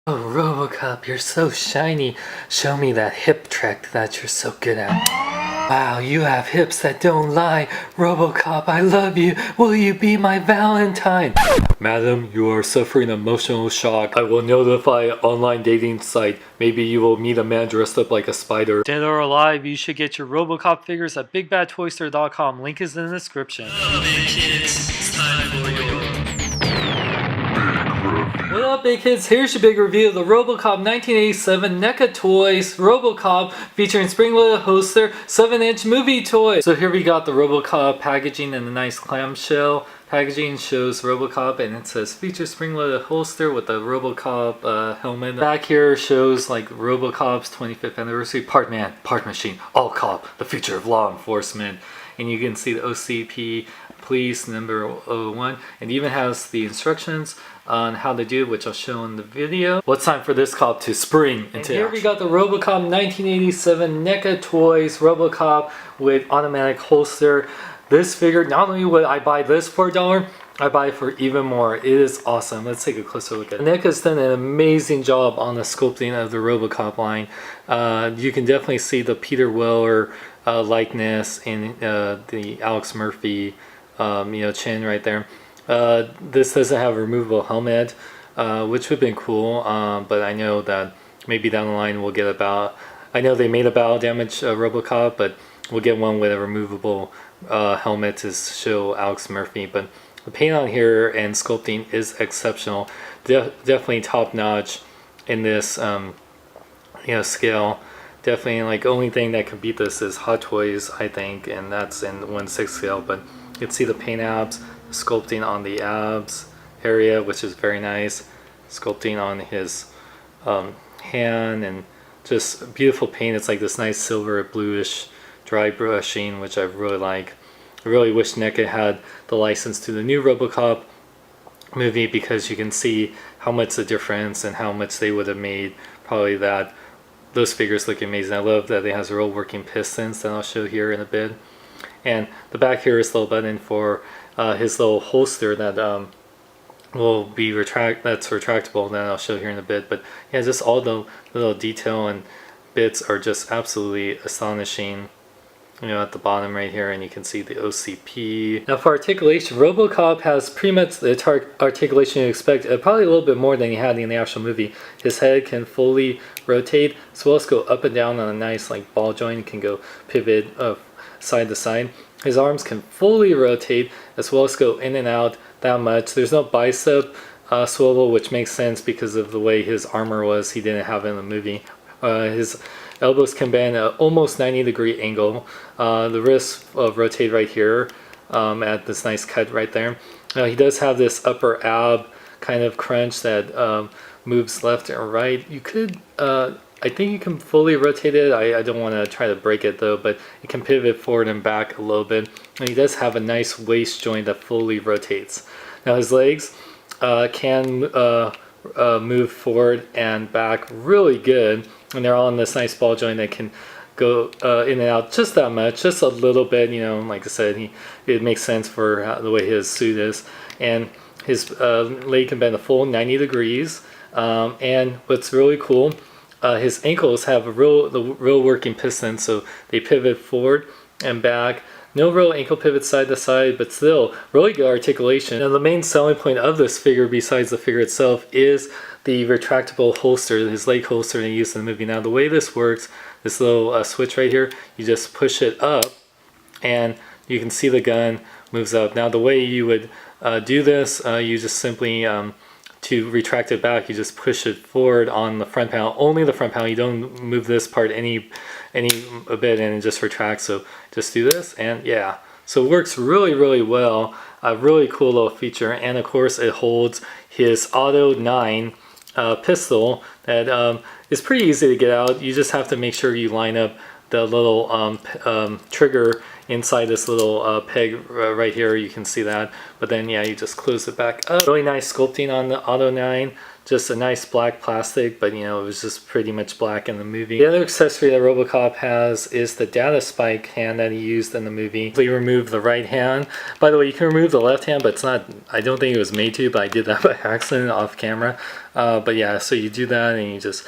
Oh, Robocop, you're so shiny. Show me that hip trick that you're so good at. Wow, you have hips that don't lie. Robocop, I love you. Will you be my Valentine? Madam, you are suffering emotional shock. I will notify online dating site. Maybe you will meet a man dressed up like a spider. Dead or alive, you should get your Robocop figures at BigBadToyStore.com. Link is in the description. Hello, big kids. It's time for your What up, big kids? Here's your big review of the Robocop 1987 NECA Toys Robocop featuring spring-loaded holster 7-inch movie toy. So here we got the Robocop packaging in a nice clamshell. Packaging shows Robocop and it says feature spring-loaded holster with the Robocop helmet. Back here shows like Robocop's 25th anniversary, part man, part machine, all cop, the future of law enforcement. And you can see the OCP police number 01, and even has the instructions on how to do it, which I'll show in the video. Well, it's time for this cop to spring into here action. We got the Robocop 1987 NECA Toys Robocop with automatic holster. This figure, not only would I buy this for $1, I buy it for even more. It is awesome. Let's take a closer look at it. NECA's done an amazing job on the sculpting of the Robocop line. You can definitely see the Peter Weller likeness in the Alex Murphy chin right there. This doesn't have a removable helmet, which would have been cool, but I know that maybe down the line we'll get I know they made a battle damage Robocop, but we'll get one with a removable helmet to show Alex Murphy. But the paint on here and sculpting is exceptional. Definitely top notch in this scale. Definitely, like, only thing that can beat this is Hot Toys, I think, and that's in 1/6 scale. But you can see the paint abs, sculpting on the abs area, which is very nice. Sculpting on his hand, and just beautiful paint. It's like this nice silver bluish dry brushing, which I really like. I really wish NECA had the license to the new Robocop movie, because you can see how much the difference and how much they would have made. Probably that those figures look amazing. I love that it has real working pistons that I'll show here in a bit. And the back here is a little button for his little holster that will be that's retractable, that I'll show here in a bit. But yeah, just all the little detail and bits are just absolutely astonishing. At the bottom right here, and you can see the OCP. Now for articulation, Robocop has pretty much the articulation you expect, probably a little bit more than he had in the actual movie. His head can fully rotate, as well as go up and down on a nice like ball joint. It can go pivot side to side. His arms can fully rotate, as well as go in and out that much. There's no bicep swivel, which makes sense because of the way his armor was. He didn't have it in the movie. His elbows can bend at almost 90-degree angle. The wrists rotate right here at this nice cut right there. He does have this upper ab kind of crunch that moves left and right. You could, I think you can fully rotate it. I don't want to try to break it though, but it can pivot forward and back a little bit. And he does have a nice waist joint that fully rotates. Now his legs can move forward and back really good, and they're all in this nice ball joint that can go in and out just that much, just a little bit. Like I said, it makes sense for the way his suit is. And his leg can bend a full 90 degrees. And what's really cool, his ankles have the real working piston, so they pivot forward and back. No real ankle pivot side to side, but still really good articulation. Now the main selling point of this figure, besides the figure itself, is the retractable holster, his leg holster they used in the movie. Now the way this works, this little switch right here, you just push it up and you can see the gun moves up. Now the way you would do this, you just simply, to retract it back, you just push it forward on the front panel, only the front panel. You don't move this part any a bit, and it just retracts. So just do this, and yeah, so it works really well. A really cool little feature. And of course it holds his Auto 9 pistol that is pretty easy to get out. You just have to make sure you line up the little trigger inside this little peg right here. You can see that, but then yeah, you just close it back up. Really nice sculpting on the Auto 9. Just a nice black plastic, but it was just pretty much black in the movie. The other accessory that Robocop has is the data spike hand that he used in the movie. He removed the right hand. By the way, you can remove the left hand, but it's not, I don't think it was made to, but I did that by accident off camera. But yeah, so you do that and you just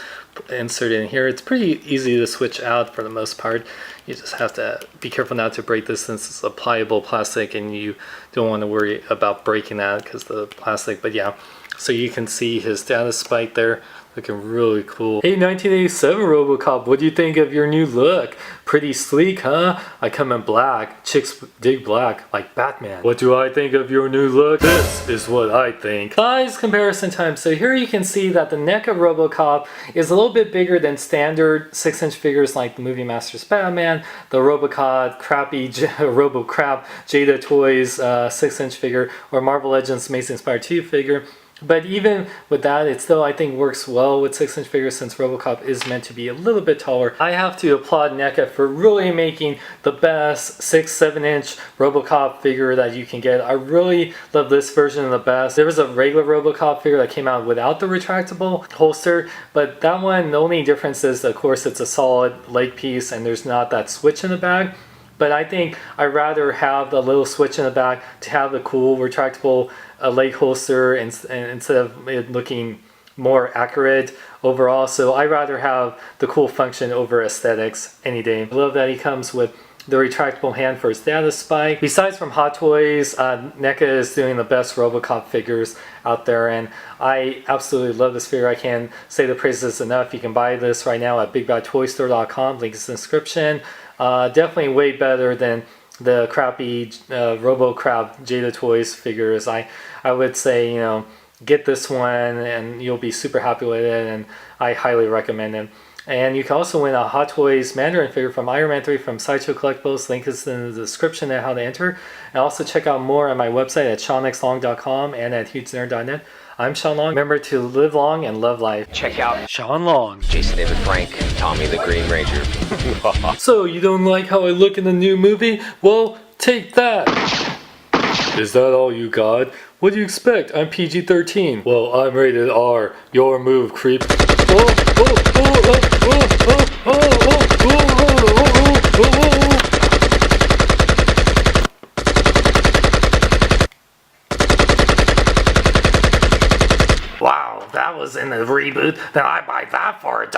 insert it in here. It's pretty easy to switch out for the most part. You just have to be careful not to break this since it's a pliable plastic and you don't want to worry about breaking that because the plastic. But yeah, so you can see his status spike there. Looking really cool. Hey 1987 Robocop, what do you think of your new look? Pretty sleek, huh? I come in black. Chicks dig black, like Batman. What do I think of your new look? This is what I think. Size comparison time. So here you can see that the NECA Robocop is a little bit bigger than standard 6-inch figures like the Movie Masters Batman, the Robocop crappy Robocrap Jada Toys 6-inch figure, or Marvel Legends Amazing Spider 2 figure. But even with that, it still, I think, works well with 6-inch figures since Robocop is meant to be a little bit taller. I have to applaud NECA for really making the best 6-7-inch Robocop figure that you can get. I really love this version the best. There was a regular Robocop figure that came out without the retractable holster, but that one, the only difference is, of course, it's a solid leg piece and there's not that switch in the back. But I think I'd rather have the little switch in the back to have the cool retractable leg holster and instead of it looking more accurate overall. So I'd rather have the cool function over aesthetics any day. I love that he comes with the retractable hand for his status spike. Besides from Hot Toys, NECA is doing the best Robocop figures out there, and I absolutely love this figure. I can't say the praises enough. You can buy this right now at bigbadtoystore.com. Link is in the description. Definitely way better than the crappy Robocrap Jada Toys figures. I would say, you know, get this one and you'll be super happy with it, and I highly recommend it. And you can also win a Hot Toys Mandarin figure from Iron Man 3 from Sideshow Collectibles. Link is in the description and how to enter. And also check out more on my website at seanxlong.com and at hugenerd.net. I'm Sean Long. Remember to live long and love life. Check out Sean Long. Jason David Frank, Tommy the Green Ranger. So, you don't like how I look in the new movie? Well, take that. Is that all you got? What do you expect? I'm PG-13. Well, I'm rated R. Your move, creep. Wow, that was in the reboot. Then I buy that for $1.